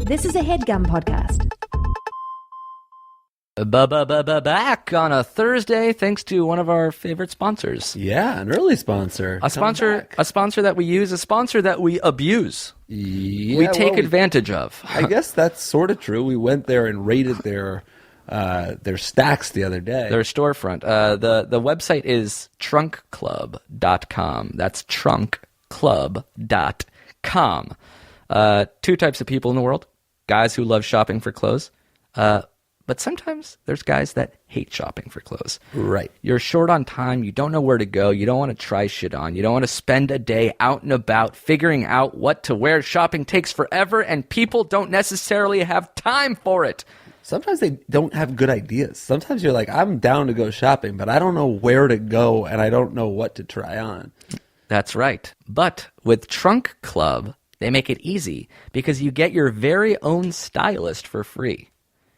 This is a HeadGum podcast. Back on a Thursday, thanks to one of our favorite sponsors. Yeah, an early sponsor. A sponsor that we use, a sponsor that we abuse. Yeah, we take advantage of. I guess that's sort of true. We went there and raided their stacks the other day. Their storefront. The website is TrunkClub.com. That's TrunkClub.com. Two types of people in the world. Guys who love shopping for clothes. But sometimes there's guys that hate shopping for clothes. Right. You're short on time. You don't know where to go. You don't want to try shit on. You don't want to spend a day out and about figuring out what to wear. Shopping takes forever, and people don't necessarily have time for it. Sometimes they don't have good ideas. Sometimes you're like, I'm down to go shopping, but I don't know where to go, and I don't know what to try on. That's right. But with Trunk Club, they make it easy because you get your very own stylist for free.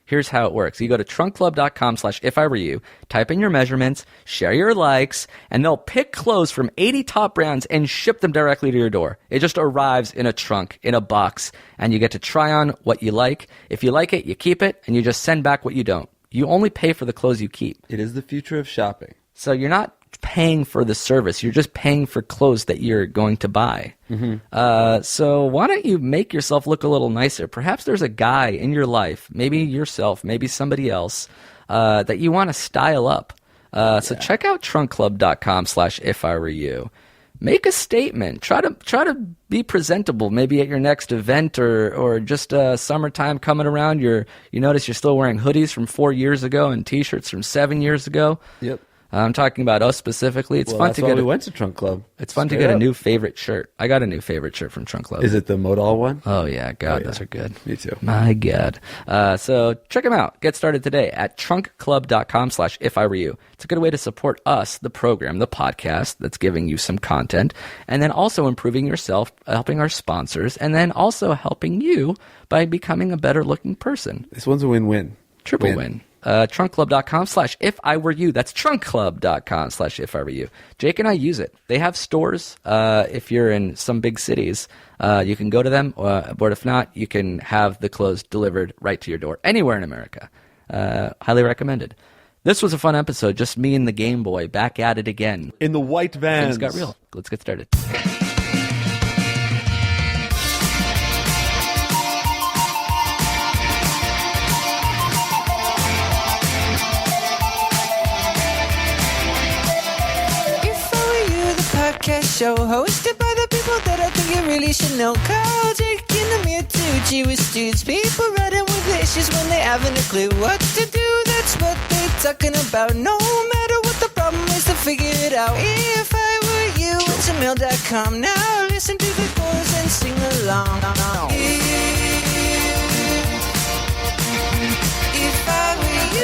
Here's how it works. You go to TrunkClub.com/ifIwereYou, type in your measurements, share your likes, and they'll pick clothes from 80 top brands and ship them directly to your door. It just arrives in a trunk, in a box, and you get to try on what you like. If you like it, you keep it, and you just send back what you don't. You only pay for the clothes you keep. It is the future of shopping. So you're not paying for the service. You're just paying for clothes that you're going to buy. Mm-hmm. So why don't you make yourself look a little nicer? Perhaps there's a guy in your life, maybe yourself, maybe somebody else, that you want to style up. So check out TrunkClub.com/ifIwereYou. Make a statement. Try to be presentable. Maybe at your next event or just summertime coming around. You notice you're still wearing hoodies from 4 years ago and T-shirts from 7 years ago. Yep. I'm talking about us specifically. It's fun that's to why get. We went to Trunk Club. It's fun to get a new favorite shirt. I got a new favorite shirt from Trunk Club. Is it the modal one? Oh yeah, God, those are good. Me too. My God. So check them out. Get started today at TrunkClub.com/ifIwereYou. It's a good way to support us, the program, the podcast that's giving you some content, and then also improving yourself, helping our sponsors, and then also helping you by becoming a better looking person. This one's a win-win. Triple win. TrunkClub.com/ifIwereYou. That's TrunkClub.com/ifIwereYou. Jake and I use it. They have stores. If you're in some big cities, you can go to them, but if not, you can have the clothes delivered right to your door anywhere in America. Highly recommended. This was a fun episode. Just me and the Game Boy back at it again. In the white vans. Things got real. Let's get started. Show hosted by the people that I think you really should know. Carl, Jake, and Amir too. Jewish dudes, people writing with issues when they haven't a clue what to do. That's what they're talking about. No matter what the problem is, to figure it out. If I were you, it's gmail.com. Now listen to the chorus and sing along. If I were you.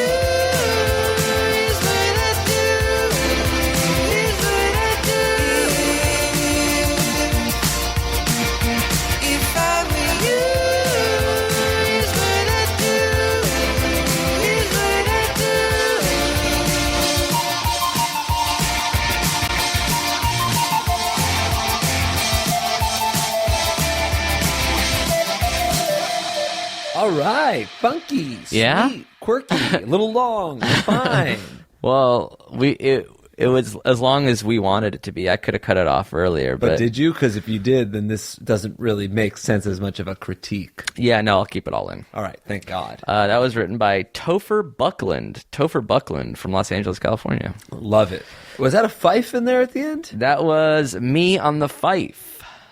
All right. Funky. Sweet, Yeah? quirky. A little long. Fine. Well, it was as long as we wanted it to be. I could have cut it off earlier, But did you? Because if you did, then this doesn't really make sense as much of a critique. yeah, no, I'll keep it all in. All right. Thank God. That was written by Topher Buckland from Los Angeles, California. Love it. Was that a fife in there at the end? That was me on the fife.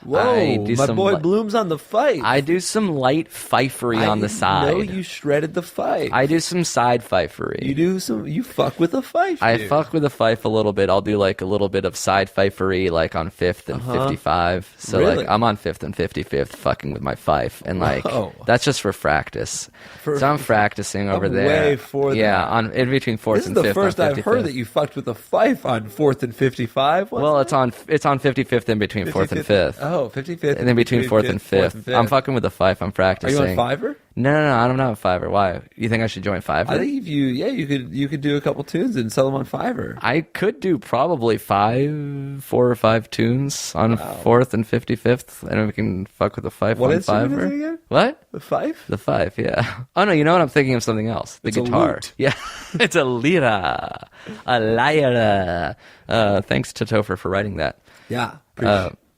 Whoa, my boy Bloom's on the fife. I do some light fifery on the side. No, you shredded the fife. I do some side fifery. You fuck with a fife, I dude. fuck with a fife a little bit. I'll do like a little bit of side fifery like on 5th and 55. So Really? like I'm on 5th and 55th fucking with my fife. And like that's just for practice. So I'm practicing over there. Way for that. In between 4th This and is 5th. the first I've heard that you fucked with a fife on 4th and 55. Well, it's on 55th in between 4th and 5th. Oh, Oh, 55th. And then between 4th and 5th. I'm fucking with the Fife. I'm Are practicing. you on Fiverr? No, I'm not on Fiverr. Why? You think I should join Fiverr? I think if you could do a couple tunes and sell them on Fiverr. I could do probably 4 or 5 tunes on 4th and 55th, and we can fuck with the Fife What on instrument is Fiverr. it again? What? The Fife? The Fife, yeah. Oh no, you know what? I'm thinking of something else. The It's a guitar. lute. Yeah, it's a lira, a lyra. Thanks to Topher for writing that. Yeah.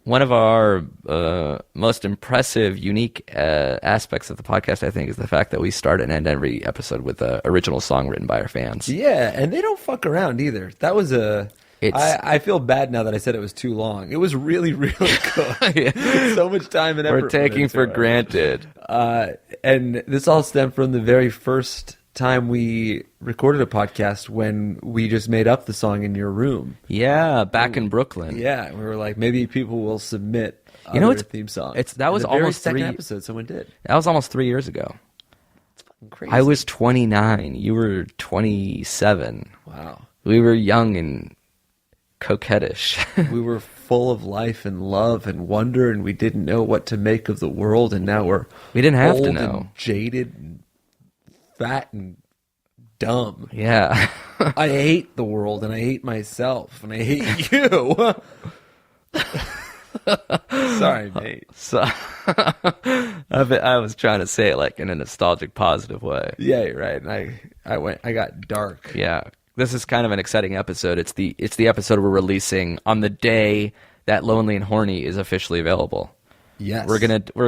One of our most impressive, unique aspects of the podcast, I think, is the fact that we start and end every episode with an original song written by our fans. Yeah, and they don't fuck around either. That was I feel bad now that I said it was too long. It was really, really good. Yeah. So much time and effort. We're taking into for it. granted. And this all stemmed from the very first time we recorded a podcast when we just made up the song in your room. Yeah, back in Brooklyn. Yeah, we were like, maybe people will submit You know, other it's- theme songs. that was And the very almost second 3 episode someone did. That was almost 3 years ago. Crazy. I was 29. You were 27. Wow. We were young and coquettish. We were full of life and love and wonder, and we didn't know what to make of the world, and now We didn't have to old know. and jaded and fat and dumb. Yeah. I hate the world, and I hate myself, and I hate you. Sorry, mate. So I was trying to say it like in a nostalgic, positive way. Yeah, you're right. And I got dark. Yeah. This is kind of an exciting episode. It's the episode we're releasing on the day that Lonely and Horny is officially available. Yes. We're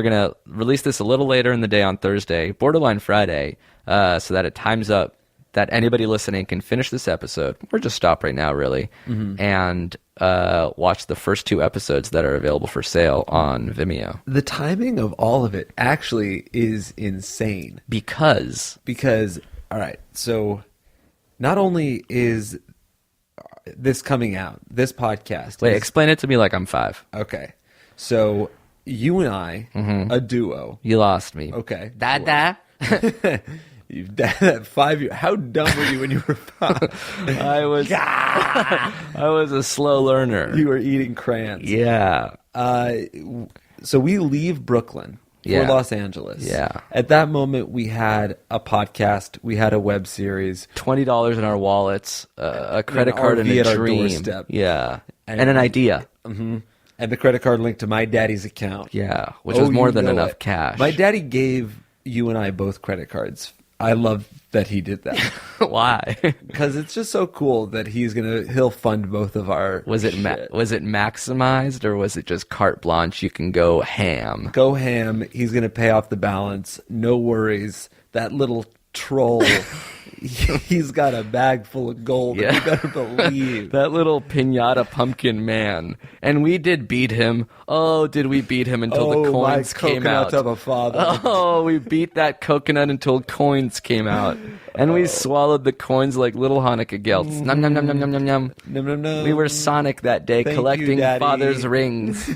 gonna release this a little later in the day on Thursday, borderline Friday, so that it times up that anybody listening can finish this episode, or just stop right now, really, and watch the first 2 episodes that are available for sale on Vimeo. The timing of all of it actually is insane. Because All right, so not only is this coming out, this podcast. wait, is, explain it to me like I'm 5. Okay, so you and I, a duo. You lost me. Okay. Dada. That 5 years. How dumb were you when you were 5? I was I was a slow learner. You were eating crayons. Yeah. So we leave Brooklyn for Yeah. Los Angeles. Yeah. At that moment, we had a podcast. We had a web series. $20 in our wallets, a credit An card and RV a at our dream. doorstep. Yeah. And- And an idea. And the credit card linked to my daddy's account. Yeah. Which was more you than know enough it. cash. My daddy gave you and I both credit cards. I love that he did that. Why? Because it's just so cool that he'll fund both of our Was it shit. was it maximized or was it just carte blanche? You can go ham. Go ham. He's going to pay off the balance. No worries. That little troll, he's got a bag full of gold. Yeah. You better believe. That little pinata pumpkin man. And we did beat him. Oh, did we beat him until the coins my came out? coconut of a father. Oh, we beat that coconut until coins came out. And we swallowed the coins like little Hanukkah gelts. Nom, nom, nom, nom, nom, nom, nom. No, no, no. We were Sonic that day, Thank collecting you, Daddy. father's rings.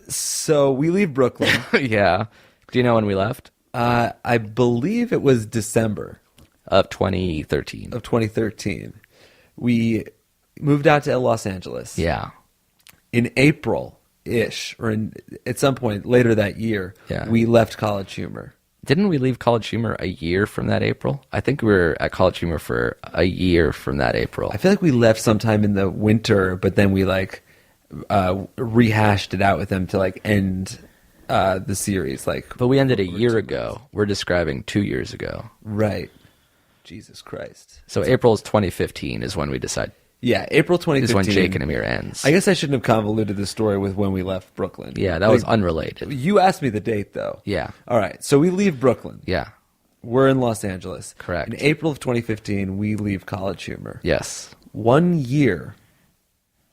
So we leave Brooklyn. Yeah. Do you know when we left? I believe it was December Of 2013. of 2013. We moved out to Los Angeles. Yeah. In April-ish, or at some point later that year, Yeah. we left College Humor. Didn't we leave College Humor a year from that April? I think we were at College Humor for a year from that April. I feel like we left sometime in the winter, but then we rehashed it out with them to end the series. But we ended a year ago. We're describing 2 years ago. Right. Jesus Christ. So April's 2015 is when we decide. Yeah, April Is 2015. when Jake and Amir ends. I guess I shouldn't have convoluted the story with when we left Brooklyn. Yeah, that was unrelated. You asked me the date, though. Yeah. All right, so we leave Brooklyn. Yeah. We're in Los Angeles. Correct. In April of 2015, we leave College Humor. Yes. 1 year,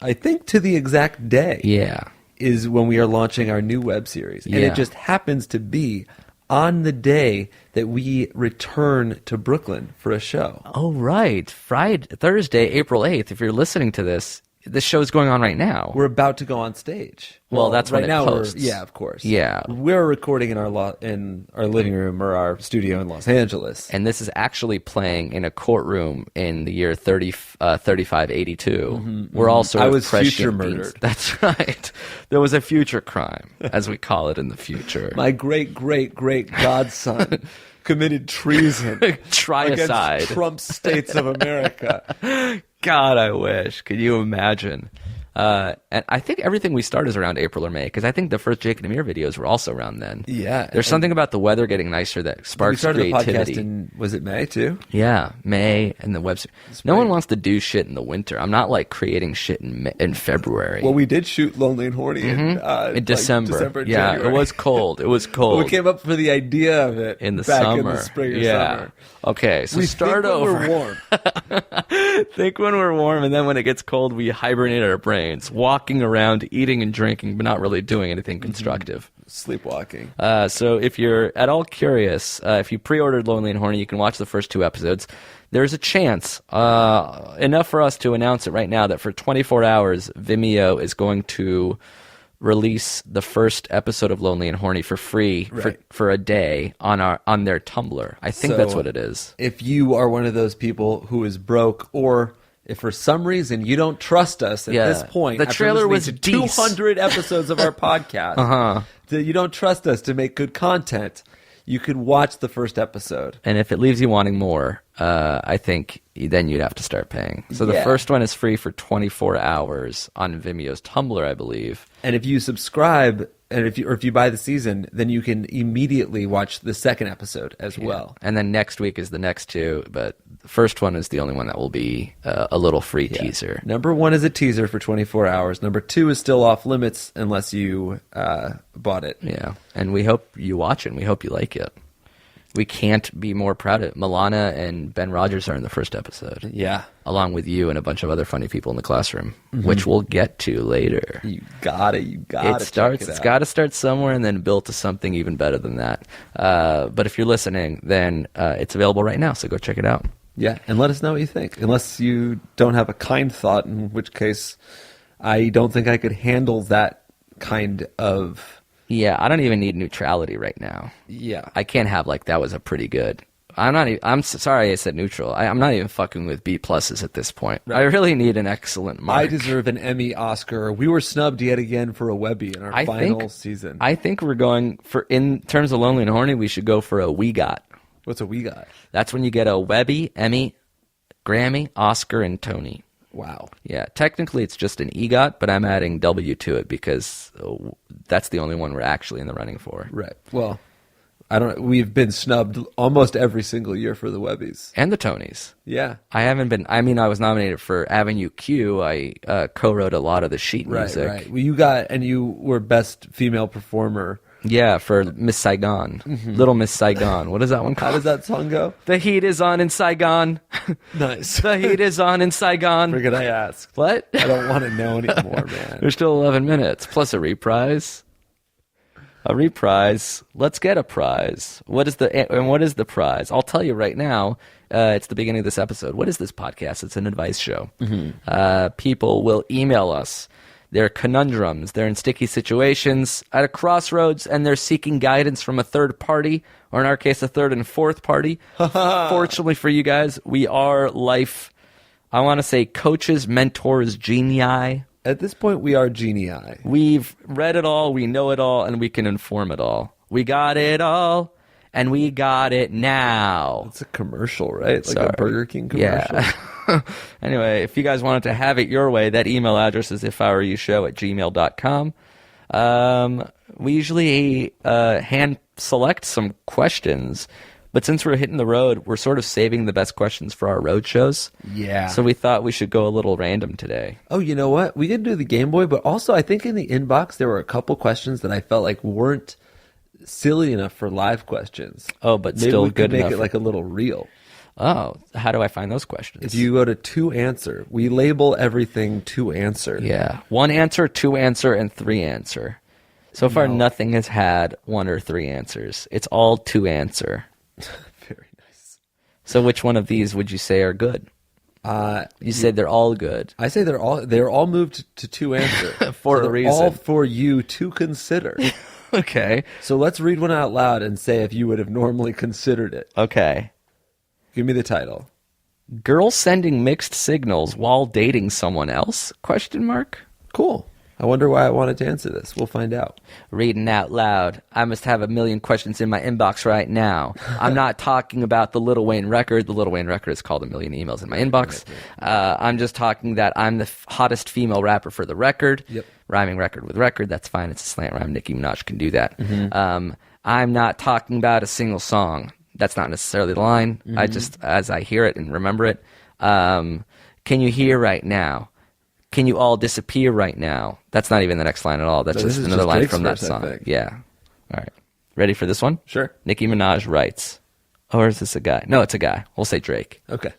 I think to the exact day, Yeah. is when we are launching our new web series. And Yeah. it just happens to be on the day that we return to Brooklyn for a show. Oh, right. Thursday, April 8th. If you're listening to this, the show's going on right now. We're about to go on stage. Well, that's right when it now. posts. Yeah, of course. Yeah. We're recording in our living room or our studio in Los Angeles. And this is actually playing in a courtroom in the year 3582. We're all sort I of was prescient future beings. murdered. That's right. There was a future crime, as we call it in the future. My great godson committed treason Triacide. against Trump's states of America. God, I wish. Could you imagine? And I think everything we start is around April or May, because I think the first Jake and Amir videos were also around then. Yeah. There's something about the weather getting nicer that We sparks started creativity. the podcast in, was it May too? Yeah, May and the website. No one wants to do shit in the winter. I'm not like creating shit in February. Well, we did shoot Lonely and Horny in December. December, yeah, January. It was cold. It was cold. We came up with the idea of it in the back summer. in the spring or yeah. summer. Okay, so We start think when over. we're warm. Think when we're warm, and then when it gets cold, we hibernate our brains, walking around, eating and drinking, but not really doing anything constructive. Sleepwalking. So if you're at all curious, if you pre-ordered Lonely and Horny, you can watch the first 2 episodes. There's a chance, enough for us to announce it right now, that for 24 hours, Vimeo is going to release the first episode of Lonely and Horny for free for a day on their Tumblr. I think that's what it is. If you are one of those people who is broke, or if for some reason you don't trust us at this point, the after trailer was listening to decent. 200 episodes of our podcast, that you don't trust us to make good content, you could watch the first episode. And if it leaves you wanting more, I think then you'd have to start paying. So the Yeah. first one is free for 24 hours on Vimeo's Tumblr, I believe. And if you subscribe, and if you buy the season, then you can immediately watch the second episode as well. And then next week is the next 2, but the first one is the only one that will be a little free teaser. Number 1 is a teaser for 24 hours. Number 2 is still off limits unless you bought it. Yeah, and we hope you watch it, and we hope you like it. We can't be more proud of it. Milana and Ben Rogers are in the first episode. Yeah. Along with you and a bunch of other funny people in the classroom, which we'll get to later. You gotta It's got to start somewhere and then build to something even better than that. But if you're listening, then it's available right now, so go check it out. Yeah, and let us know what you think. Unless you don't have a kind thought, in which case I don't think I could handle that kind of... Yeah, I don't even need neutrality right now. Yeah. I can't have like that was a pretty good. I'm sorry I said neutral. I'm not even fucking with B pluses at this point. Right. I really need an excellent mark. I deserve an Emmy, Oscar. We were snubbed yet again for a Webby in our final season. I think we're going for, in terms of Lonely and Horny, we should go for a We Got. What's a We Got? That's when you get a Webby, Emmy, Grammy, Oscar, and Tony. Wow. Yeah, technically it's just an EGOT, but I'm adding W to it because that's the only one we're actually in the running for. Right. Well, we've been snubbed almost every single year for the Webbies. And the Tonys. Yeah. I haven't been, I was nominated for Avenue Q. I co-wrote a lot of the sheet music. Right. Well, you were best female performer. Yeah, for Miss Saigon. Little Miss Saigon. What is that one How called? does that song go? The heat is on in Saigon. Nice. The heat is on in Saigon. Forget I asked. What? I don't want to know anymore, man. There's still 11 minutes, plus a reprise. A reprise. Let's get a prize. What is the prize? I'll tell you right now. It's the beginning of this episode. What is this podcast? It's an advice show. People will email us their conundrums. They're in sticky situations at a crossroads, and they're seeking guidance from a third party, or in our case, a third and fourth party. Fortunately for you guys, we are life, I want to say, coaches, mentors, genii. At this point, we are genii. We've read it all, we know it all, and we can inform it all. We got it all, and we got it now. It's a commercial, right? Like Sorry. a Burger King commercial. Yeah. Anyway, if you guys wanted to have it your way, that email address is ifiwereyoushow@gmail.com. We usually hand select some questions, but since we're hitting the road, we're sort of saving the best questions for our road shows. Yeah. So we thought we should go a little random today. Oh, you know what? We did do the Game Boy, but also I think in the inbox there were a couple questions that I felt like weren't silly enough for live questions. Oh, but Maybe still we good could make enough. it like a little real. Oh, how do I find those questions? If you go to To Answer, we label everything To Answer. Yeah. 1 answer, 2 answer, and 3 answer. So far, nothing has had 1 or 3 answers. It's all 2 answer. Very nice. So which one of these would you say are good? You said they're all good. I say they're all moved to two answer For a they're reason. all for you to consider. Okay. So let's read one out loud and say if you would have normally considered it. Okay. Give me the title. Girl sending mixed signals while dating someone else? Question mark. Cool. I wonder why I wanted to answer this. We'll find out. Reading out loud. I must have a million questions in my inbox right now. I'm not talking about the Lil Wayne record. The Lil Wayne record is called A Million Emails in My Inbox. I'm just talking that I'm the hottest female rapper for the record. Yep. Rhyming record with record. That's fine. It's a slant rhyme. Nicki Minaj can do that. I'm not talking about a single song. That's not necessarily the line. I just, as I hear it and remember it. Can you hear right now? Can you all disappear right now? That's not even the next line at all. That's just another line from that song. Yeah. All right. Ready for this one? Sure. Nicki Minaj writes. Or is this a guy? No, it's a guy. We'll say Drake. Okay.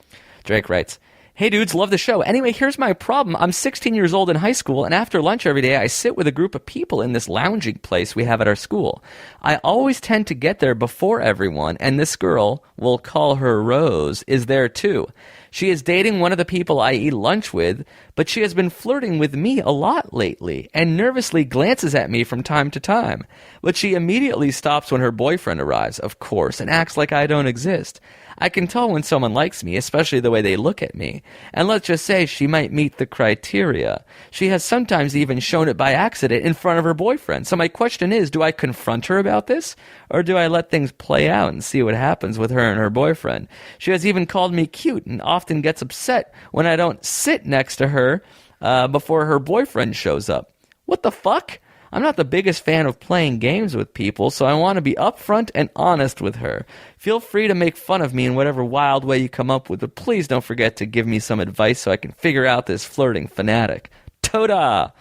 Drake writes, "Hey dudes, love the show. Anyway, here's my problem. I'm 16 years old in high school, and after lunch every day, I sit with a group of people in this lounging place we have at our school. I always tend to get there before everyone, and this girl, we'll call her Rose, is there too. She is dating one of the people I eat lunch with, but she has been flirting with me a lot lately and nervously glances at me from time to time. But she immediately stops when her boyfriend arrives, of course, and acts like I don't exist. I can tell when someone likes me, especially the way they look at me. And let's just say she might meet the criteria. She has sometimes even shown it by accident in front of her boyfriend. So my question is, do I confront her about this? Or do I let things play out and see what happens with her and her boyfriend? She has even called me cute and often gets upset when I don't sit next to her before her boyfriend shows up. What the fuck? I'm not the biggest fan of playing games with people, so I want to be upfront and honest with her. Feel free to make fun of me in whatever wild way you come up with, but please don't forget to give me some advice so I can figure out this flirting fanatic. Toda!"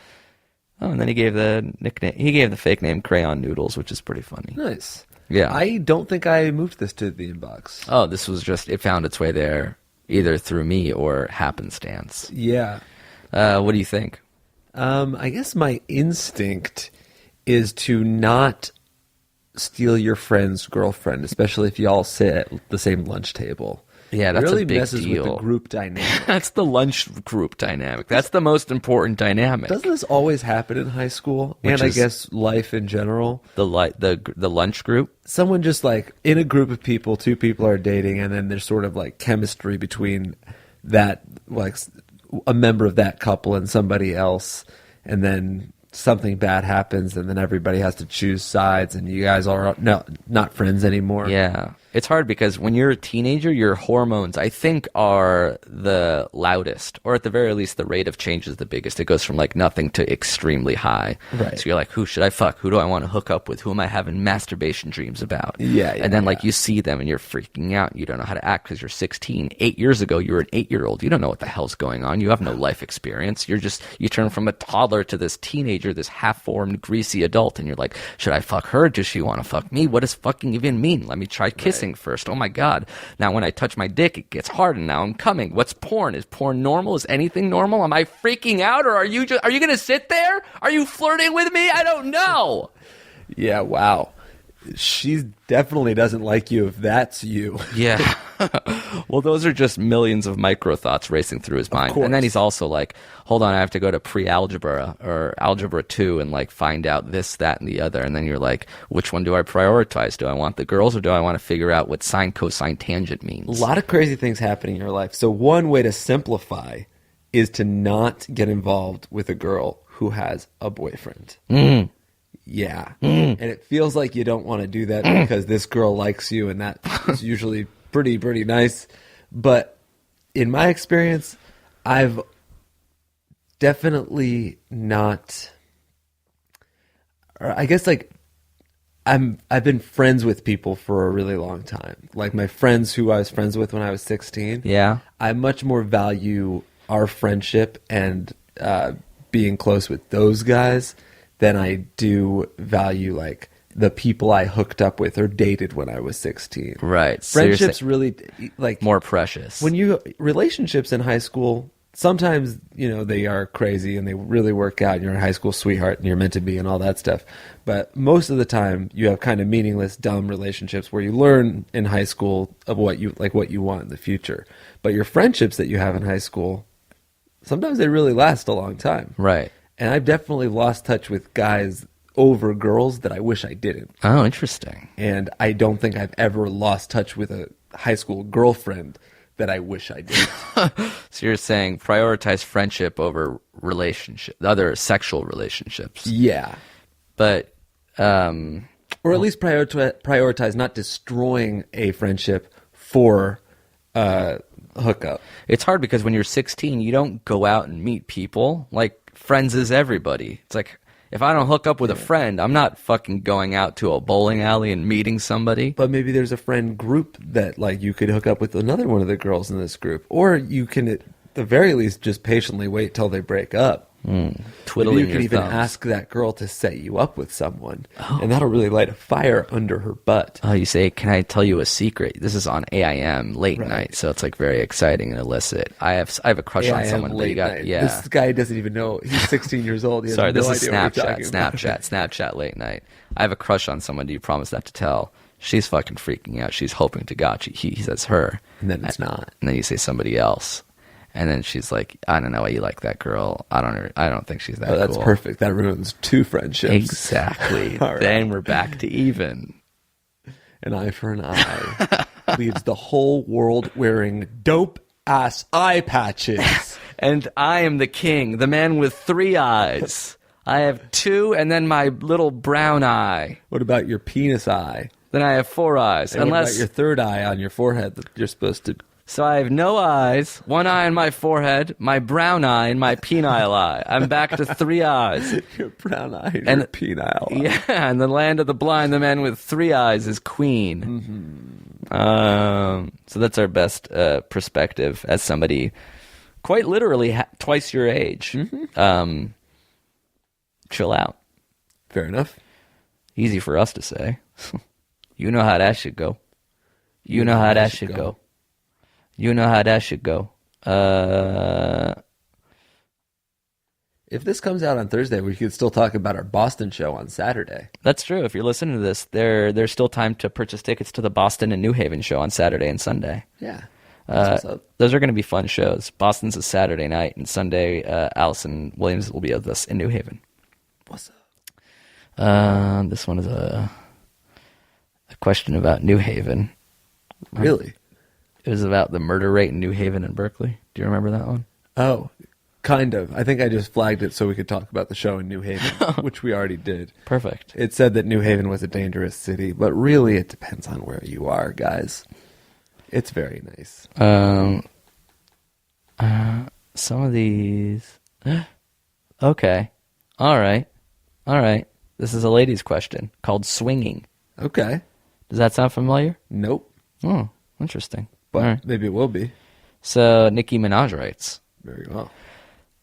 Oh, and then he gave the nickname. He gave the fake name Crayon Noodles, which is pretty funny. Nice. Yeah. I don't think I moved this to the inbox. Oh, this was just, it found its way there either through me or happenstance. Yeah. What do you think? I guess my instinct is to not steal your friend's girlfriend, especially if you all sit at the same lunch table. Yeah, that's it really a big messes deal. with the group dynamic. That's the lunch group dynamic. That's the most important dynamic. Doesn't this always happen in high school? Which and I is- guess life in general? The lunch group? Someone just like in a group of people, two people are dating, and then there's sort of like chemistry between that, like a member of that couple and somebody else, and then something bad happens, and then everybody has to choose sides, and you guys are not friends anymore. Yeah. It's hard because when you're a teenager, your hormones, I think, are the loudest, or at the very least, the rate of change is the biggest. It goes from like nothing to extremely high. Right. So you're like, who should I fuck? Who do I want to hook up with? Who am I having masturbation dreams about? Yeah, and then like you see them and you're freaking out. You don't know how to act because you're 16. 8 years ago, you were an 8-year-old. You don't know what the hell's going on. You have no life experience. You turn from a toddler to this teenager, this half-formed, greasy adult, and you're like, should I fuck her? Does she want to fuck me? What does fucking even mean? Let me try kissing first. Oh my god. Now when I touch my dick, it gets hard, and now I'm coming. What's porn? Is porn normal? Is anything normal? Am I freaking out, or are you going to sit there? Are you flirting with me? I don't know. Yeah, wow. She definitely doesn't like you if that's you. Yeah. Well, those are just millions of micro thoughts racing through his mind. And then he's also like, hold on, I have to go to pre-algebra or algebra 2 and like find out this, that, and the other. And then you're like, which one do I prioritize? Do I want the girls, or do I want to figure out what sine, cosine, tangent means? A lot of crazy things happening in your life. So one way to simplify is to not get involved with a girl who has a boyfriend. Yeah. And it feels like you don't want to do that because this girl likes you, and that is usually pretty nice. But in my experience, I've definitely not, or I guess like I've been friends with people for a really long time. Like my friends who I was friends with when I was 16. Yeah. I much more value our friendship and being close with those guys than I do value like the people I hooked up with or dated when I was 16. Right. So you're Friendships really like more precious. when relationships in high school sometimes, they are crazy and they really work out and you're a high school sweetheart and you're meant to be and all that stuff. But most of the time you have kind of meaningless, dumb relationships where you learn in high school of what you want in the future. But your friendships that you have in high school, sometimes they really last a long time. Right. And I've definitely lost touch with guys over girls that I wish I didn't. Oh, interesting. And I don't think I've ever lost touch with a high school girlfriend that I wish I did. So you're saying prioritize friendship over other sexual relationships. Yeah. But, or at least prioritize not destroying a friendship for hookup. it's hard because when you're 16, you don't go out and meet people. Like, friends is everybody. It's like, if I don't hook up with a friend, I'm not fucking going out to a bowling alley and meeting somebody. But maybe there's a friend group that, like, you could hook up with another one of the girls in this group. Or you can, at the very least, just patiently wait till they break up. Twiddling Maybe you your could even thumbs. ask that girl to set you up with someone. And that'll really light a fire under her butt. Oh, you say, can I tell you a secret? This is on AIM late Right. night, so it's like very exciting and illicit. I have a crush on someone, but you got, yeah. This guy doesn't even know. He's 16 years old. He has Sorry, no this is idea what you're Snapchat late night. I have a crush on someone. Do you promise that to tell? She's fucking freaking out. She's hoping to God he says her. And then it's not. And then you say somebody else. And then she's like, I don't know why you like that girl. I don't think she's that Oh, that's cool. perfect. That ruins 2 friendships. Exactly. All right. Then we're back to even. An eye for an eye leaves the whole world wearing dope-ass eye patches. And I am the king, the man with 3 eyes. I have 2 and then my little brown eye. What about your penis eye? Then I have 4 eyes. And what about your third eye on your forehead that you're supposed to... So I have no eyes, 1 eye on my forehead, my brown eye, and my penile eye. I'm back to 3 eyes. Your brown eye and And- your penile eye. Yeah, and the land of the blind, the man with 3 eyes is queen. So that's our best perspective as somebody quite literally twice your age. Chill out. Fair enough. Easy for us to say. You know how that should go. You know how that should go. You know how that should go. If this comes out on Thursday, we could still talk about our Boston show on Saturday. That's true. If you're listening to this, there's still time to purchase tickets to the Boston and New Haven show on Saturday and Sunday. Yeah. That's what's up. Those are going to be fun shows. Boston's a Saturday night, and Sunday, Allison Williams will be with us in New Haven. What's up? This one is a question about New Haven. Really? It was about the murder rate in New Haven and Berkeley. Do you remember that one? Oh, kind of. I think I just flagged it so we could talk about the show in New Haven, which we already did. Perfect. It said that New Haven was a dangerous city, but really it depends on where you are, guys. It's very nice. Some of these... Okay. All right. This is a lady's question called swinging. Okay. Does that sound familiar? Nope. Oh, interesting. But All right. maybe it will be. So Nicki Minaj writes, Very well.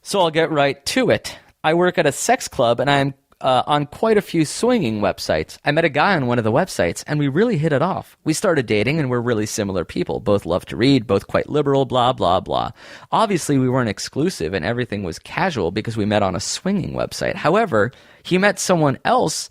so I'll get right to it. I work at a sex club, and I'm on quite a few swinging websites. I met a guy on one of the websites, and we really hit it off. We started dating, and we're really similar people. Both love to read, both quite liberal, blah, blah, blah. Obviously, we weren't exclusive, and everything was casual because we met on a swinging website. However, he met someone else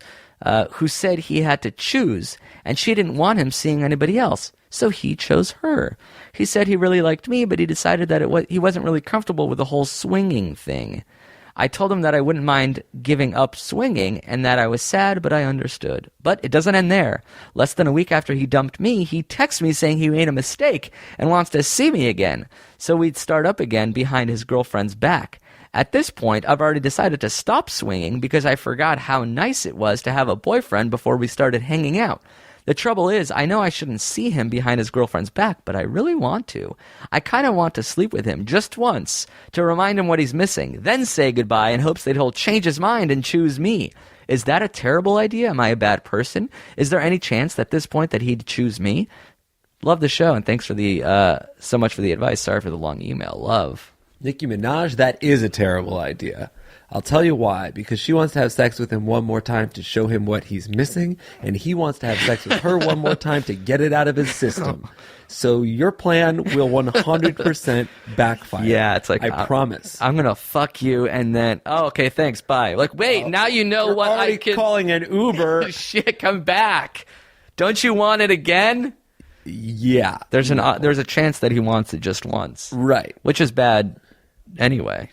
who said he had to choose, and she didn't want him seeing anybody else. So he chose her. He said he really liked me, but he decided that he wasn't really comfortable with the whole swinging thing. I told him that I wouldn't mind giving up swinging and that I was sad, but I understood. But it doesn't end there. Less than a week after he dumped me, he texted me saying he made a mistake and wants to see me again. So we'd start up again behind his girlfriend's back. At this point, I've already decided to stop swinging because I forgot how nice it was to have a boyfriend before we started hanging out. The trouble is, I know I shouldn't see him behind his girlfriend's back, but I really want to. I kind of want to sleep with him just once to remind him what he's missing, then say goodbye in hopes that he'll change his mind and choose me. Is that a terrible idea? Am I a bad person? Is there any chance at this point that he'd choose me? Love the show, and thanks for so much for the advice. Sorry for the long email. Love. Nicki Minaj, that is a terrible idea. I'll tell you why. Because she wants to have sex with him one more time to show him what he's missing, and he wants to have sex with her one more time to get it out of his system. So your plan will 100% backfire. Yeah, it's like I promise. I'm gonna fuck you, and then okay, thanks, bye. Like, wait, now you know You're what already I can. calling an Uber. Shit, come back. Don't you want it again? Yeah, There's a chance that he wants it just once, right. which is bad anyway.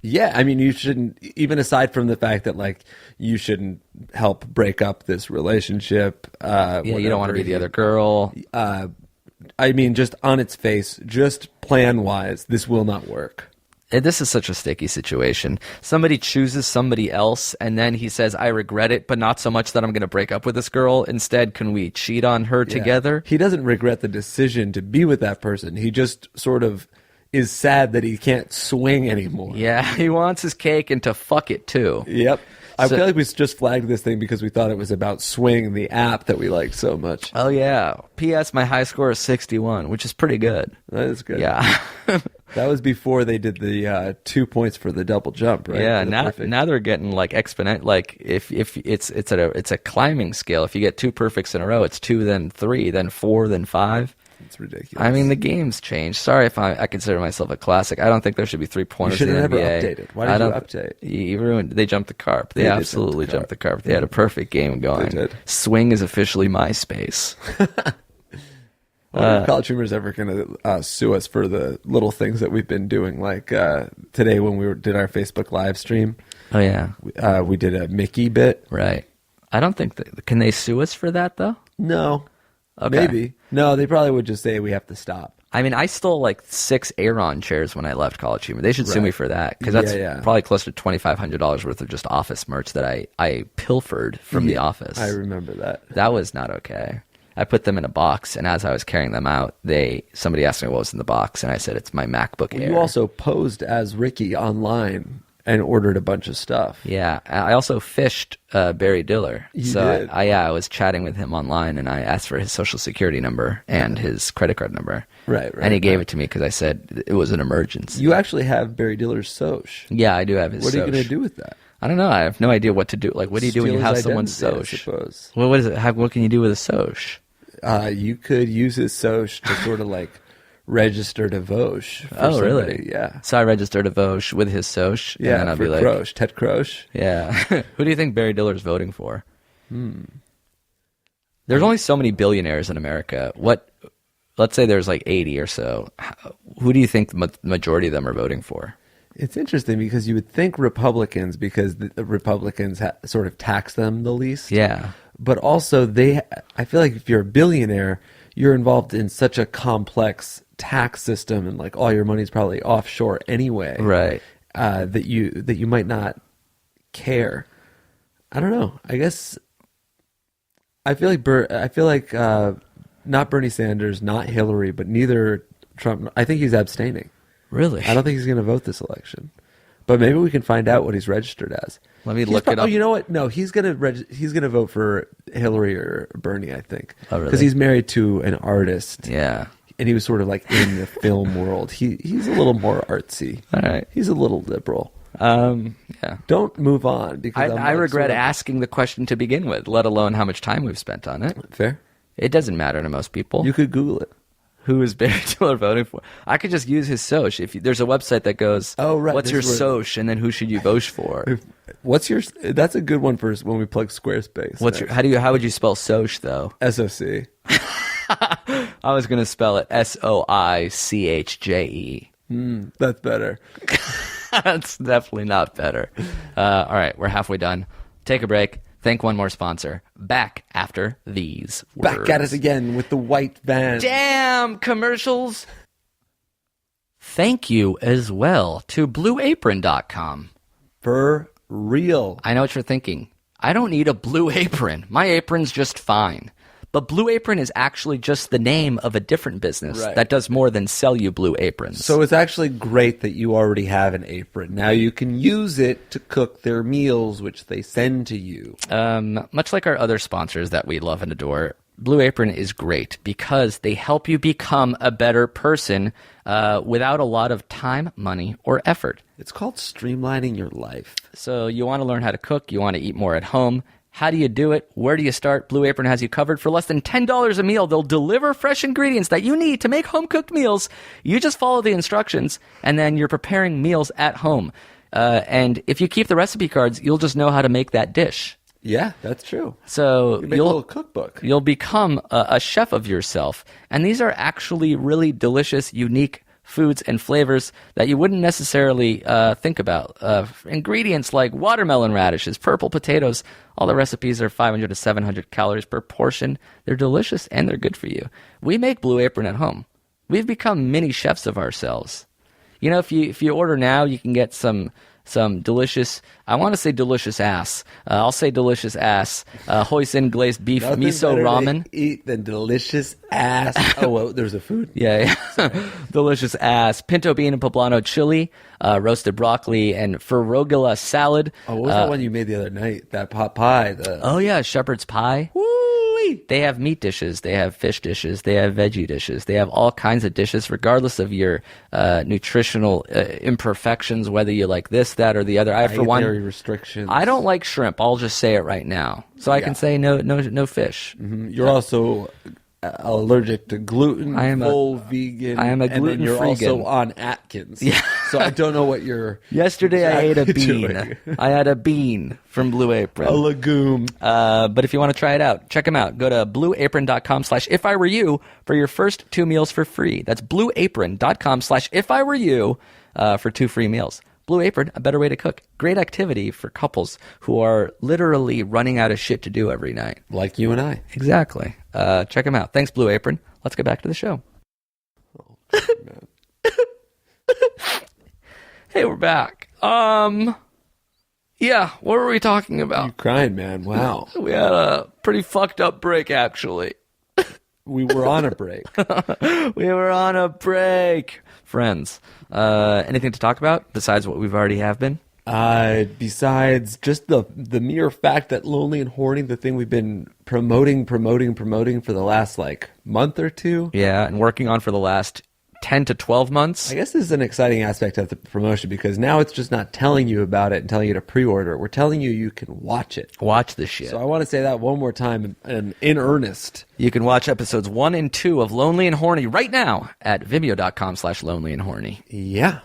Yeah, I mean, you shouldn't, even aside from the fact that, like, you shouldn't help break up this relationship. Yeah, you don't want to be the other girl. I mean, just on its face, just plan-wise, this will not work. This is such a sticky situation. Somebody chooses somebody else, and then he says, I regret it, but not so much that I'm going to break up with this girl. Instead, can we cheat on her together? He doesn't regret the decision to be with that person. He just sort of is sad that he can't swing anymore. Yeah, he wants his cake and to fuck it, too. Yep. I feel like we just flagged this thing because we thought it was about Swing, the app that we like so much. Oh, yeah. P.S. My high score is 61, which is pretty good. That is good. Yeah. That was before they did the 2 points for the double jump, right? Yeah, Perfect. now they're getting like exponent. Like if it's a climbing scale. If you get 2 perfects in a row, it's 2, then 3, then 4, then 5. It's ridiculous. I mean, the game's changed. Sorry if I consider myself a classic. I don't think there should be 3-pointers in the never NBA. updated. Why did you update? You ruined. They jumped the carp. They absolutely jumped the carp. They had a perfect game going. They did. Swing is officially MySpace. I wonder if College Humor is ever going to sue us for the little things that we've been doing. Like today when we did our Facebook live stream. Oh yeah, we did a Mickey bit. Right. I don't think can they sue us for that though? No. Okay. Maybe. No, they probably would just say we have to stop. I mean, I stole like 6 Aeron chairs when I left College Humor. They should sue me for that because that's probably close to $2,500 worth of just office merch that I pilfered from the office. I remember that. That was not okay. I put them in a box, and as I was carrying them out, somebody asked me what was in the box, and I said it's my MacBook Air. You also posed as Ricky online and ordered a bunch of stuff. Yeah, I also fished Barry Diller. You did? I was chatting with him online, and I asked for his social security number and his credit card number. Right. And he gave it to me because I said it was an emergency. You actually have Barry Diller's soch. Yeah, I do have his What are you soch. going to do with that? I don't know. I have no idea what to do. Like, what do you do when you Steal have his someone's identity, soch? I suppose. Well, what is it? What can you do with a soch? You could use his soch to sort of like register to Vosh. Oh, really? Yeah. So I registered a Vosh with his soch. Yeah, and then I'll for be like, Croce, Ted Croce. yeah. Who do you think Barry Diller's voting for? There's only so many billionaires in America. Let's say there's like 80 or so. Who do you think the majority of them are voting for? It's interesting because you would think Republicans because the Republicans sort of tax them the least. Yeah. But also I feel like if you're a billionaire, you're involved in such a complex tax system and like all your money's probably offshore anyway. Right. That you might not care. I don't know. I guess I feel like not Bernie Sanders, not Hillary, but neither Trump. I think he's abstaining. Really? I don't think he's going to vote this election. But maybe we can find out what he's registered as. Let me look it up. Oh, you know what? No, he's going to vote for Hillary or Bernie, I think. Oh, really? Because he's married to an artist. Yeah. And he was sort of like in the film world. He's a little more artsy. All right. He's a little liberal. Yeah. Don't move on because I regret asking the question to begin with, let alone how much time we've spent on it. Fair. It doesn't matter to most people. You could Google it. Who is Barry Diller voting for? I could just use his soch. There's a website that goes, oh, right, what's your soch, and then who should you vote for? That's a good one for when we plug Squarespace. How would you spell soch though? SOC. I was going to spell it SOICHJE. That's better. That's definitely not better. All right, we're halfway done. Take a break. Thank one more sponsor. Back after these words. Back at it again with the white van. Damn commercials. Thank you as well to BlueApron.com. For real. I know what you're thinking. I don't need a Blue Apron. My apron's just fine. But Blue Apron is actually just the name of a different business that does more than sell you blue aprons. So it's actually great that you already have an apron. Now you can use it to cook their meals, which they send to you. Much like our other sponsors that we love and adore, Blue Apron is great because they help you become a better person without a lot of time, money, or effort. It's called streamlining your life. So you want to learn how to cook, you want to eat more at home. How do you do it? Where do you start? Blue Apron has you covered. For less than $10 a meal, they'll deliver fresh ingredients that you need to make home-cooked meals. You just follow the instructions, and then you're preparing meals at home. And if you keep the recipe cards, you'll just know how to make that dish. Yeah, that's true. So You make a little cookbook. You'll become a chef of yourself. And these are actually really delicious, unique foods and flavors that you wouldn't necessarily think about. Ingredients like watermelon radishes, purple potatoes. All the recipes are 500 to 700 calories per portion. They're delicious and they're good for you. We make Blue Apron at home. We've become mini chefs of ourselves. You know, if you order now, you can get some delicious, I want to say delicious ass. I'll say delicious ass. Hoisin glazed beef Nothing miso better ramen. to eat than delicious ass. Oh, well, there's a food. Yeah. Delicious ass. Pinto bean and poblano chili, roasted broccoli, and ferrugula salad. Oh, what was that one you made the other night? That pot pie. Oh, yeah, shepherd's pie. Woo-wee. They have meat dishes, they have fish dishes, they have veggie dishes, they have all kinds of dishes, regardless of your nutritional imperfections, whether you like this, that, or the other. Dietary restrictions. I don't like shrimp. I'll just say it right now, so I can say no fish. Mm-hmm. You're also allergic to gluten. I am full vegan. I am a and then gluten-free you're also vegan. on Atkins. Yeah. So I don't know what you're. Yesterday I ate a exactly bean. doing. I had a bean from Blue Apron. A legume. But if you want to try it out, check them out. Go to blueapron.com/ifiwereyou for your first 2 meals for free. That's blueapron.com/ifiwereyou for 2 free meals. Blue Apron, a better way to cook. Great activity for couples who are literally running out of shit to do every night. Like you and I. Exactly. Check them out. Thanks, Blue Apron. Let's get back to the show. Man. Hey, we're back. Yeah, what were we talking about? You crying, man. Wow. We had a pretty fucked up break, actually. We were on a break. We were on a break. Friends, anything to talk about besides what we've already have been? Besides just the mere fact that Lonely and Horny, the thing we've been promoting for the last month or two. Yeah, and working on for the last 10 to 12 months. I guess this is an exciting aspect of the promotion because now it's just not telling you about it and telling you to pre-order. We're telling you can watch it. Watch this shit. So I want to say that one more time and in earnest. You can watch episodes 1 and 2 of Lonely and Horny right now at vimeo.com/lonelyandhorny. Yeah.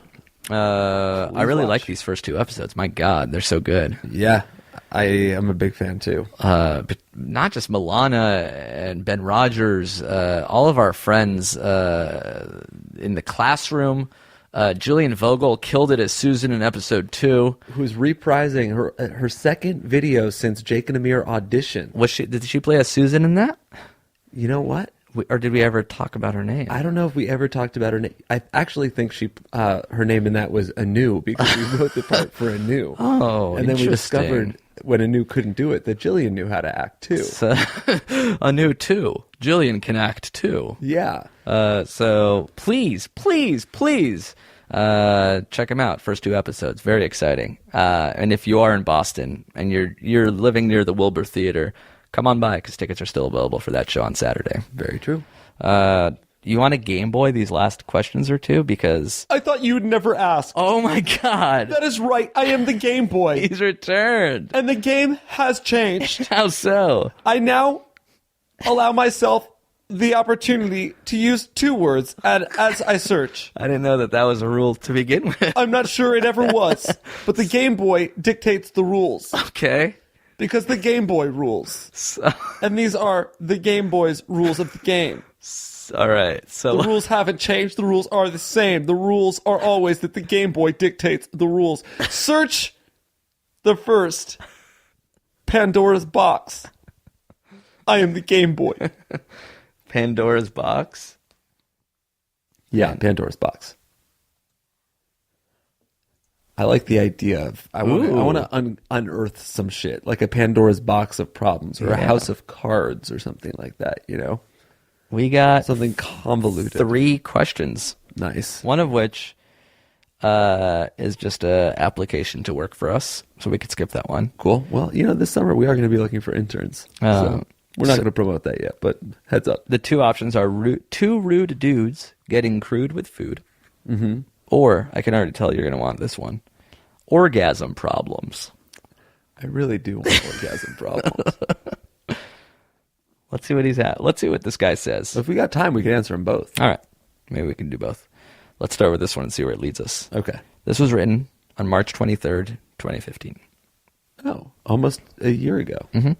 I really watch. like these first 2 episodes. My God, they're so good. Yeah. I am a big fan too. But not just Milana and Ben Rogers, all of our friends in the classroom. Jillian Vogel killed it as Susan in episode 2. Who's reprising her second video since Jake and Amir audition. Did she play as Susan in that? You know what? Or did we ever talk about her name? I don't know if we ever talked about her name. I actually think her name in that was Anu because we wrote the part for Anu. Oh, and then we interesting. discovered when Anu couldn't do it that Jillian knew how to act too. So, Anu too. Jillian can act too. Yeah. So please check them out. First 2 episodes, very exciting. And if you are in Boston and you're living near the Wilbur Theater, come on by because tickets are still available for that show on Saturday. Very true. You want to Game Boy these last questions or 2? Because I thought you'd never ask. oh my God, That is right. I am the Game Boy. he's returned. And the game has changed. How so? I now allow myself the opportunity to use 2 words as I search. I didn't know that was a rule to begin with. I'm not sure it ever was, but the Game Boy dictates the rules. Okay. Because the Game Boy rules. So, And these are the Game Boy's rules of the game. all right. So The rules haven't changed. The rules are the same. The rules are always that the Game Boy dictates the rules. Search the first Pandora's box. I am the Game Boy. Pandora's box. Yeah, Pandora's box. I like the idea of I want to unearth some shit like a Pandora's box of problems or a Yeah. house of cards or something like that. You know, We got something convoluted. 3 questions. Nice. One of which is just a application to work for us, so we could skip that one. Cool. Well, this summer we are going to be looking for interns. So We're not going to promote that yet, but heads up. The two options are two rude dudes getting crude with food. Mm-hmm. Or, I can already tell you're going to want this one, orgasm problems. I really do want orgasm problems. Let's see what he's at. Let's see what this guy says. So if we got time, we can answer them both. All right. Maybe we can do both. Let's start with this one and see where it leads us. Okay. This was written on March 23rd, 2015. Oh, almost a year ago. Mm-hmm.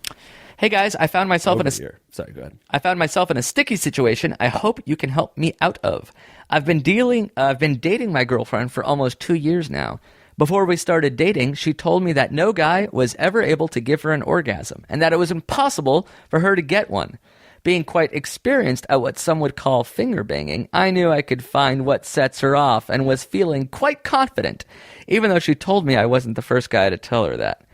Hey guys, I found myself Over a year. Sorry, go ahead. I found myself in a sticky situation I hope you can help me out of. I've been dating my girlfriend for almost 2 years now. Before we started dating, she told me that no guy was ever able to give her an orgasm and that it was impossible for her to get one. Being quite experienced at what some would call finger banging, I knew I could find what sets her off and was feeling quite confident, even though she told me I wasn't the first guy to tell her that.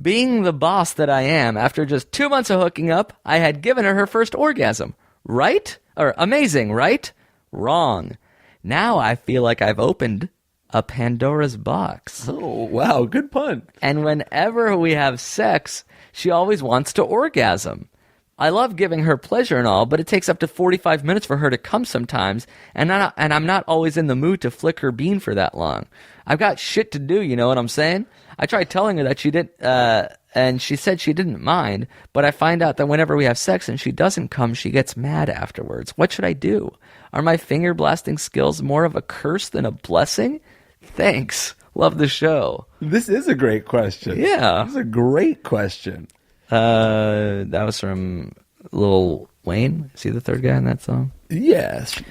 Being the boss that I am, after just 2 months of hooking up, I had given her first orgasm. Right? Or amazing, right? Wrong. Now I feel like I've opened a Pandora's box. Oh, wow. Good pun. And whenever we have sex, she always wants to orgasm. I love giving her pleasure and all, but it takes up to 45 minutes for her to come sometimes, and I'm not always in the mood to flick her bean for that long. I've got shit to do, you know what I'm saying? I tried telling her that she didn't, and she said she didn't mind, but I find out that whenever we have sex and she doesn't come, she gets mad afterwards. What should I do? Are my finger blasting skills more of a curse than a blessing? Thanks. Love the show. This is a great question. Yeah. This is a great question. That was from Lil Wayne. Is he the third guy in that song? Yes.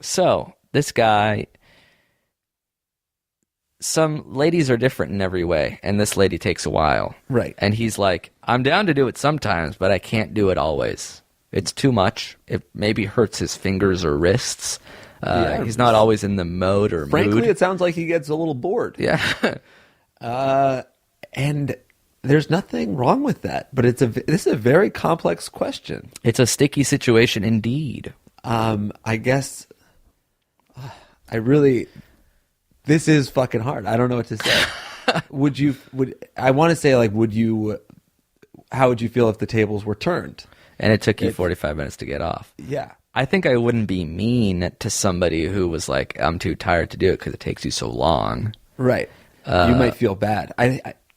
So this guy, some ladies are different in every way, and this lady takes a while. Right. And he's like, I'm down to do it sometimes, but I can't do it always. It's too much. It maybe hurts his fingers or wrists. He's not always in the mode or Frankly, mood. it sounds like he gets a little bored. Yeah. And there's nothing wrong with that, but this is a very complex question. It's a sticky situation indeed. I guess this is fucking hard. I don't know what to say. I want to say, like, how would you feel if the tables were turned? And it took you 45 minutes to get off. Yeah. I think I wouldn't be mean to somebody who was like, I'm too tired to do it because it takes you so long. Right. You might feel bad.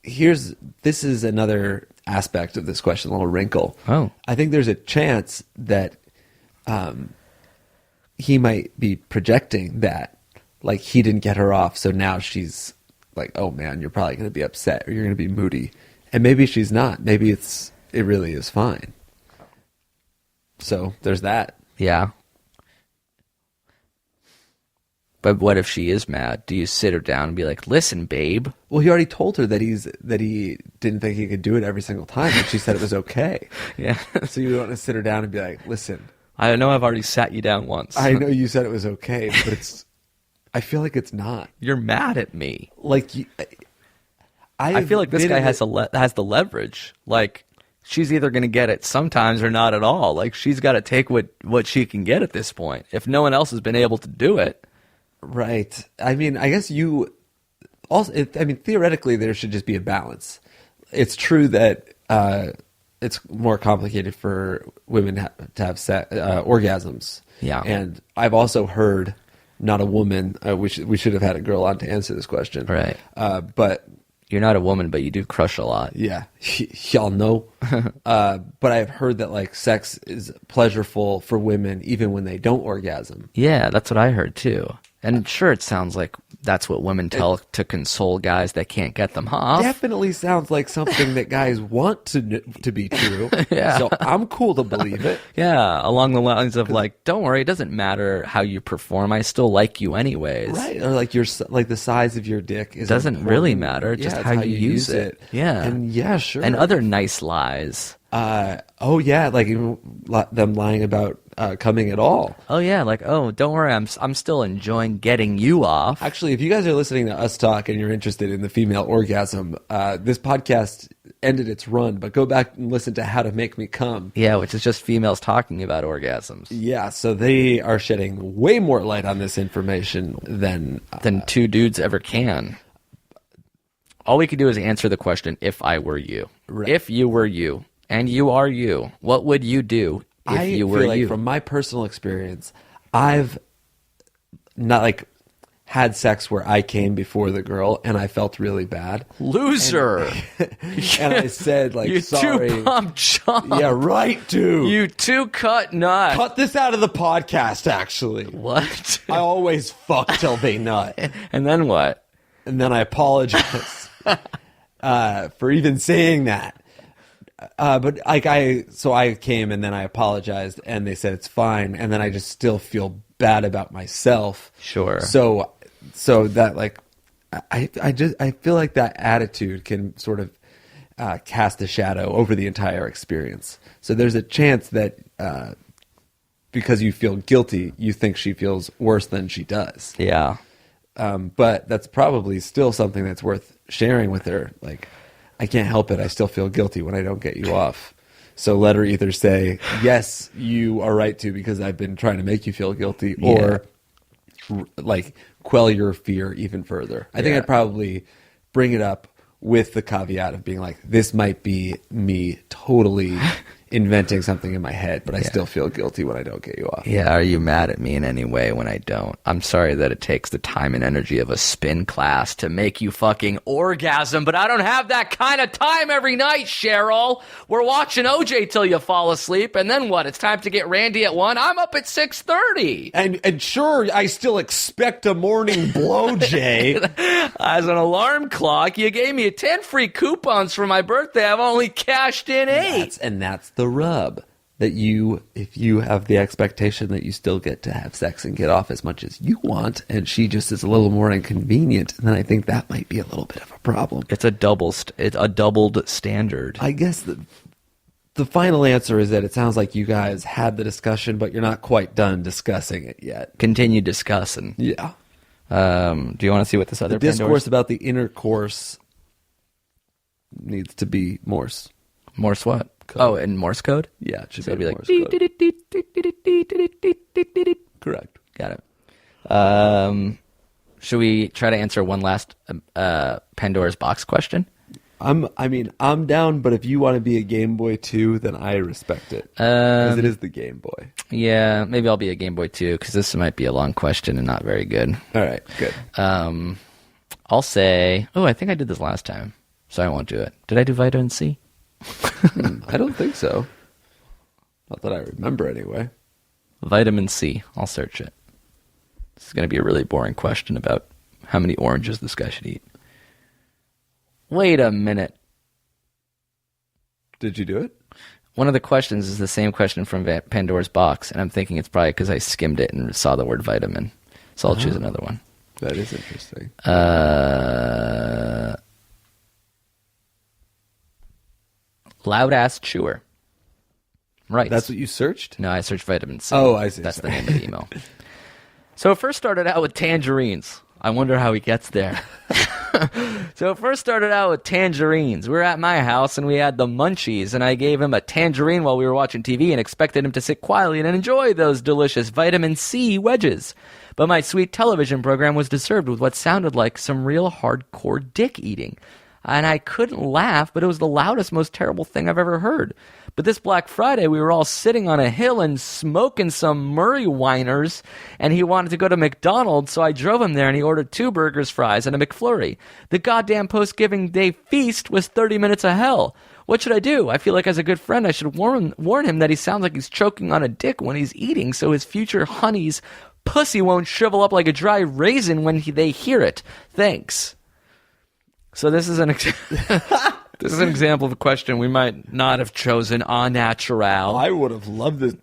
This is another aspect of this question, a little wrinkle. Oh. I think there's a chance that he might be projecting that, like, he didn't get her off, so now she's like, oh man, you're probably going to be upset or you're going to be moody. And maybe she's not. Maybe it really is fine. So there's that. Yeah. But what if she is mad? Do you sit her down and be like, listen, babe? Well, he already told her that he didn't think he could do it every single time, and she said it was okay. Yeah. So you want to sit her down and be like, listen. I know I've already sat you down once. I know you said it was okay, but I feel like it's not. You're mad at me. Like, I feel like this guy has the leverage. Like, she's either going to get it sometimes or not at all. Like, she's got to take what she can get at this point. If no one else has been able to do it. Right. I mean, I guess theoretically, there should just be a balance. It's true that it's more complicated for women to have orgasms. Yeah. And I've also heard, not a woman, we should have had a girl on to answer this question. Right. But you're not a woman, but you do crush a lot. Yeah. Y'all know. But I've heard that, like, sex is pleasurable for women even when they don't orgasm. Yeah, that's what I heard too. And sure, it sounds like that's what women tell to console guys that can't get them off. Definitely sounds like something that guys want to be true. Yeah. So I'm cool to believe it. Yeah, along the lines of, like, don't worry, it doesn't matter how you perform. I still like you anyways. Right. Or like the size of your dick doesn't really matter. Just how you use it. Yeah. And yeah, sure. And other nice lies. Oh yeah, like them lying about coming at all. Oh yeah, like, oh, don't worry, I'm still enjoying getting you off. Actually, if you guys are listening to us talk and you're interested in the female orgasm, this podcast ended its run, but go back and listen to How to Make Me Come. Yeah, which is just females talking about orgasms. Yeah, so they are shedding way more light on this information than two dudes ever can. All we could do is answer the question, if I were you. Right. If you were you, and you are you. What would you do if you were feel like you? From my personal experience, I've not like had sex where I came before the girl and I felt really bad. Loser. And I said, like, you sorry. two pump chump. Yeah, right, dude. You two cut nut. Cut this out of the podcast, actually. What? I always fuck till they nut. And then what? And then I apologize for even saying that. But like I came and then I apologized and they said it's fine. And then I just still feel bad about myself. Sure. So that like, I feel like that attitude can sort of cast a shadow over the entire experience. So there's a chance that because you feel guilty, you think she feels worse than she does. Yeah. But that's probably still something that's worth sharing with her. Like, I can't help it. I still feel guilty when I don't get you off. So let her either say, yes, you are right to because I've been trying to make you feel guilty, or like quell your fear even further. I think I'd probably bring it up with the caveat of being like, this might be me totally inventing something in my head, but I still feel guilty when I don't get you off. Yeah, are you mad at me in any way when I don't? I'm sorry that it takes the time and energy of a spin class to make you fucking orgasm, but I don't have that kind of time every night, Cheryl. We're watching OJ till you fall asleep, and then what? It's time to get Randy at 1? I'm up at 6:30. And sure, I still expect a morning blow, Jay. As an alarm clock, you gave me 10 free coupons for my birthday. I've only cashed in 8. That's the rub. That if you have the expectation that you still get to have sex and get off as much as you want, and she just is a little more inconvenient, then I think that might be a little bit of a problem. It's a doubled standard. I guess the final answer is that it sounds like you guys had the discussion, but you're not quite done discussing it yet. Continue discussing. Yeah. Do you want to see what this other The discourse Pandora's... about the intercourse needs to be Morse. Morse what? Code. Oh, in Morse code? Yeah, it should So be it'd Morse be code. like... Correct. Got it. Should we try to answer one last Pandora's box question? I'm down, but if you want to be a Game Boy too, then I respect it. Because it is the Game Boy. Yeah, maybe I'll be a Game Boy too, because this might be a long question and not very good. All right, good. I'll say... Oh, I think I did this last time, so I won't do it. Did I do vitamin C? I don't think so. Not that I remember anyway. Vitamin C. I'll search it. This is going to be a really boring question about how many oranges this guy should eat. Wait a minute. Did you do it? One of the questions is the same question from Pandora's box, and I'm thinking it's probably because I skimmed it and saw the word vitamin. So I'll choose another one. That is interesting. Loud ass chewer. Right. That's what you searched? No, I searched vitamin C. Oh, I see. That's the name of the email. So it first started out with tangerines. I wonder how he gets there. So it first started out with tangerines. We were at my house and we had the munchies, and I gave him a tangerine while we were watching TV and expected him to sit quietly and enjoy those delicious vitamin C wedges. But my sweet television program was disturbed with what sounded like some real hardcore dick eating. And I couldn't laugh, but it was the loudest, most terrible thing I've ever heard. But this Black Friday, we were all sitting on a hill and smoking some Murray Winers, and he wanted to go to McDonald's, so I drove him there, and he ordered 2 burgers, fries, and a McFlurry. The goddamn post-giving day feast was 30 minutes of hell. What should I do? I feel like as a good friend, I should warn him that he sounds like he's choking on a dick when he's eating, so his future honey's pussy won't shrivel up like a dry raisin when they hear it. Thanks. So this is an example of a question we might not have chosen en natural. I would have loved this.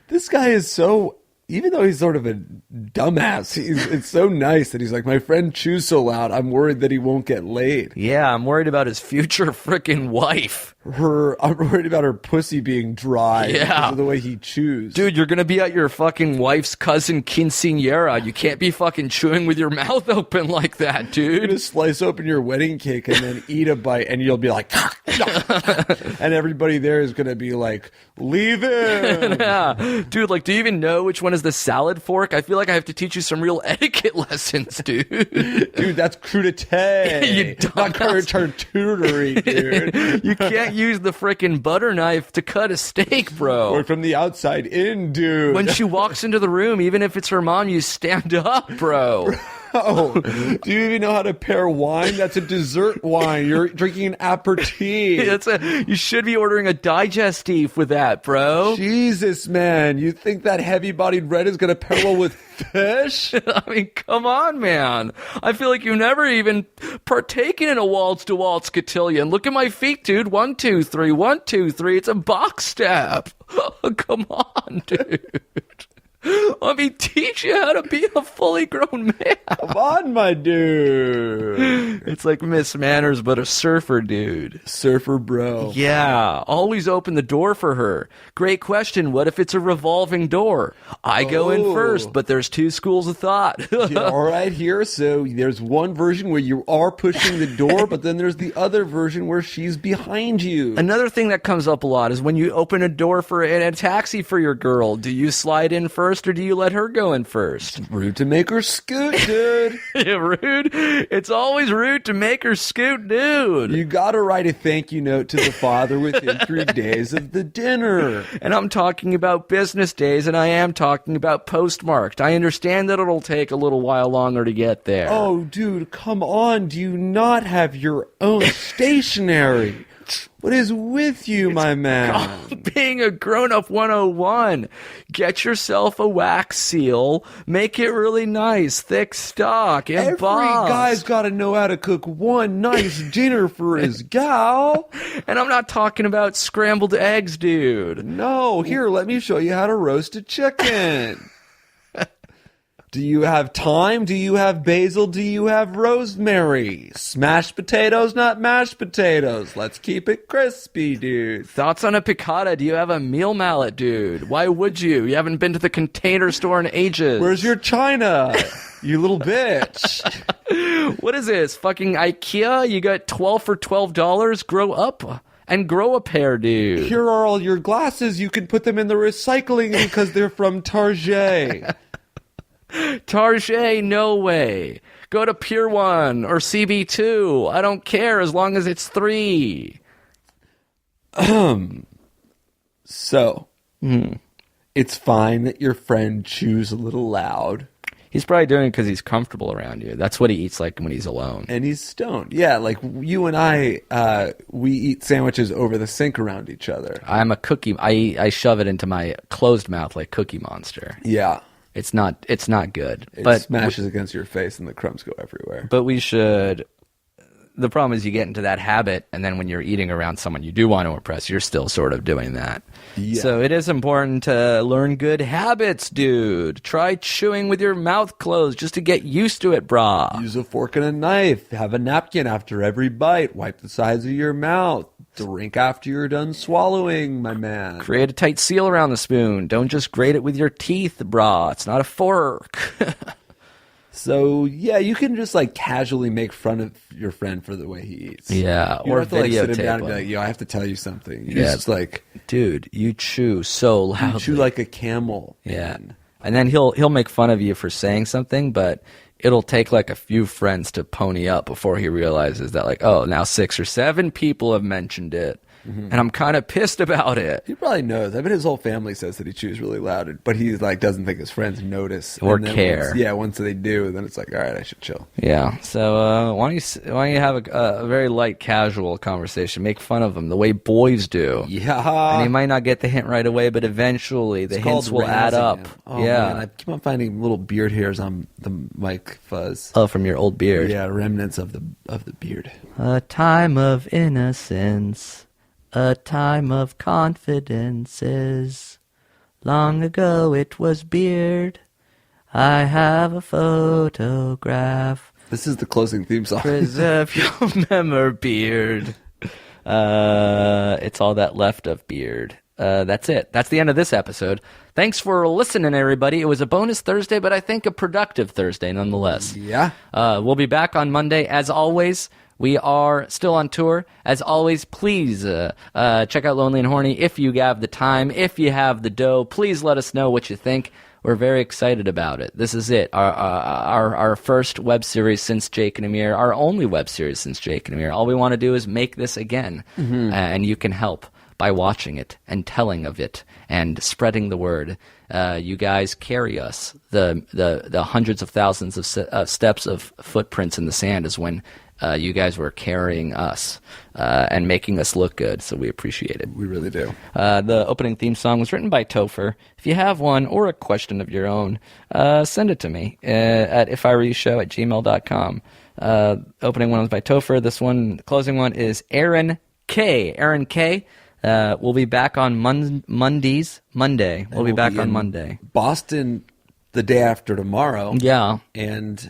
This guy is so, even though he's sort of a dumbass, it's so nice that he's like, my friend chews so loud, I'm worried that he won't get laid. Yeah, I'm worried about his future freaking wife. I'm worried about her pussy being dry because of the way he chews. Dude, you're going to be at your fucking wife's cousin quinceañera. You can't be fucking chewing with your mouth open like that, dude. You're going to slice open your wedding cake and then eat a bite, and you'll be like, and everybody there is going to be like, leave it. Yeah. Dude, like, do you even know which one is as the salad fork, I feel like I have to teach you some real etiquette lessons, dude. Dude, that's crudité. You Not dumbass. charcuterie, dude. You can't use the frickin' butter knife to cut a steak, bro. Or from the outside in, dude. When she walks into the room, even if it's her mom, you stand up, bro. Oh, do you even know how to pair wine? That's a dessert wine. You're drinking an aperitif. You should be ordering a digestif with that, bro. Jesus, man. You think that heavy-bodied red is going to pair well with fish? I mean, come on, man. I feel like you've never even partaken in a waltz-to-waltz cotillion. Look at my feet, dude. 1, 2, 3, 1, 2, 3. It's a box step. Come on, dude. Let me teach you how to be a fully grown man. Come on, my dude. It's like Miss Manners, but a surfer dude. Surfer bro. Yeah, always open the door for her. Great question. What if it's a revolving door? I go in first, but there's 2 schools of thought. Yeah, all right, here. So there's one version where you are pushing the door, but then there's the other version where she's behind you. Another thing that comes up a lot is when you open a door for a taxi for your girl, do you slide in first or do you let her go in first? Rude to make her scoot, dude. Rude? It's always rude to make her scoot, dude. You gotta write a thank you note to the father within 3 days of the dinner. And I'm talking about business days, and I am talking about postmarked. I understand that it'll take a little while longer to get there. Oh, dude, come on. Do you not have your own stationery? What is with you, my man? Being a grown-up 101. Get yourself a wax seal. Make it really nice, thick stock, embossed. Every guy's got to know how to cook one nice dinner for his gal. And I'm not talking about scrambled eggs, dude. No, here, let me show you how to roast a chicken. Do you have thyme? Do you have basil? Do you have rosemary? Smashed potatoes, not mashed potatoes. Let's keep it crispy, dude. Thoughts on a piccata? Do you have a meal mallet, dude? Why would you? You haven't been to the Container Store in ages. Where's your china? You little bitch. What is this? Fucking IKEA? You got 12 for $12? Grow up. And grow a pair, dude. Here are all your glasses. You can put them in the recycling because they're from Target. Target, no way. Go to Pier 1 or CB2. I don't care as long as it's 3. So, it's fine that your friend chews a little loud. He's probably doing it because he's comfortable around you. That's what he eats like when he's alone. And he's stoned. Yeah, like you and I, we eat sandwiches over the sink around each other. I'm a cookie. I shove it into my closed mouth like Cookie Monster. Yeah. It's not good. It smashes against your face and the crumbs go everywhere. But we should... The problem is you get into that habit, and then when you're eating around someone you do want to impress, you're still sort of doing that. Yeah. So it is important to learn good habits, dude. Try chewing with your mouth closed just to get used to it, brah. Use a fork and a knife. Have a napkin after every bite. Wipe the sides of your mouth. Drink after you're done swallowing, my man. Create a tight seal around the spoon. Don't just grate it with your teeth, brah. It's not a fork. So, yeah, you can just, like, casually make fun of your friend for the way he eats. Yeah, You or don't have to, like, sit him down and be videotape like, yo, I have to tell you something. Yeah. You're just like, dude, you chew so loudly. you chew like a camel. Yeah. Man. And then he'll make fun of you for saying something, but it'll take like a few friends to pony up before he realizes that, like, oh, now 6 or 7 people have mentioned it. And I'm kind of pissed about it. He probably knows. I bet his whole family says that he chews really loud, but he like doesn't think his friends notice Or And then care. Once they do, then it's like, all right, I should chill. Yeah. So why don't you have a very light, casual conversation? Make fun of him the way boys do. Yeah. And he might not get the hint right away, but eventually the hints will add up. Oh, yeah. man, I keep on finding little beard hairs on the mic fuzz. Oh, from your old beard. Yeah, remnants of the beard. A time of innocence. A time of confidences. Long ago it was beard. I have a photograph. This is the closing theme song. Preserve your memory, beard. It's all that left of beard. That's it. That's the end of this episode. Thanks for listening, everybody. It was a bonus Thursday, but I think a productive Thursday nonetheless. Yeah. We'll be back on Monday. As always, we are still on tour. As always, please check out Lonely and Horny if you have the time, if you have the dough. Please let us know what you think. We're very excited about it. This is it. Our first web series since Jake and Amir. Our only web series since Jake and Amir. All we want to do is make this again. And you can help by watching it and telling of it and spreading the word. You guys carry us. The hundreds of thousands of steps of footprints in the sand is when you guys were carrying us and making us look good, so we appreciate it. We really do. The opening theme song was written by Topher. If you have one or a question of your own, send it to me at ifiwereyoushow@gmail.com. Opening one was by Topher. This one, the closing one, is Aaron K. Aaron K. We'll be back on Monday. We'll be back on Monday. Boston the day after tomorrow. Yeah. And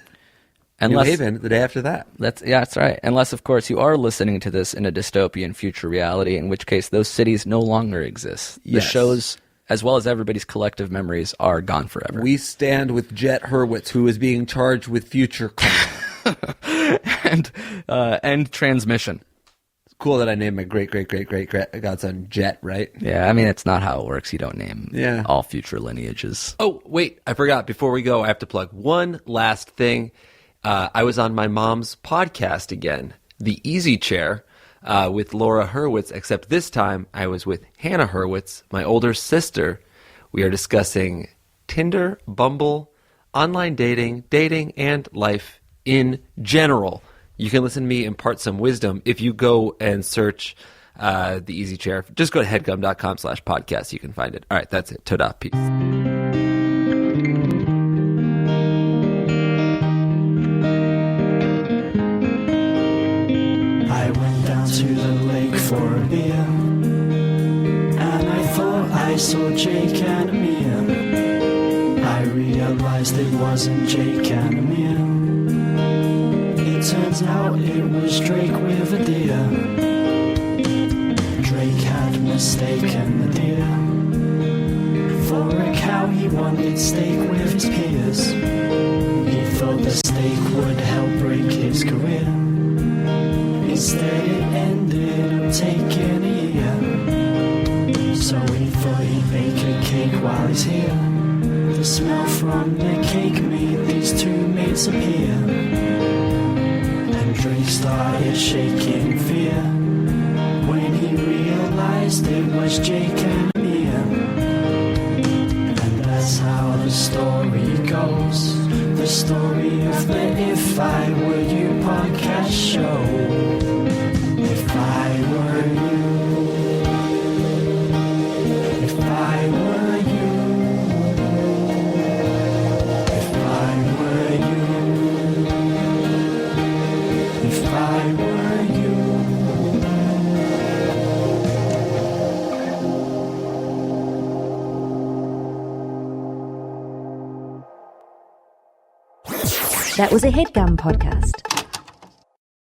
New Haven the day after that. That's right. Unless, of course, you are listening to this in a dystopian future reality, in which case those cities no longer exist. The shows, as well as everybody's collective memories, are gone forever. We stand with Jet Hurwitz, who is being charged with future crime. and transmission. It's cool that I named my great-great-great-great-godson Jet, right? Yeah, I mean, it's not how it works. You don't name all future lineages. Oh, wait, I forgot. Before we go, I have to plug one last thing. I was on my mom's podcast again, The Easy Chair, with Laura Hurwitz, except this time I was with Hannah Hurwitz, my older sister. We are discussing Tinder, Bumble, online dating, and life in general. You can listen to me impart some wisdom if you go and search The Easy Chair. Just go to headgum.com/podcast. You can find it. All right, that's it. Ta-da. Peace. To the lake for a beer, and I thought I saw Jake and Amir. I realized it wasn't Jake and Amir. It turns out it was Drake with a deer. Drake had mistaken the deer for a cow. He wanted steak with his peers. He thought the steak would help break his career. Instead it ended up taking a year. So he thought he'd bake a cake while he's here. The smell from the cake made these two mates appear. And Drake started shaking in fear when he realized it was Jake and Amir. And that's how the story goes. The story of the If I Were You podcast show. If I were you, if I were you, if I were you, if I were you. That was a HeadGum podcast.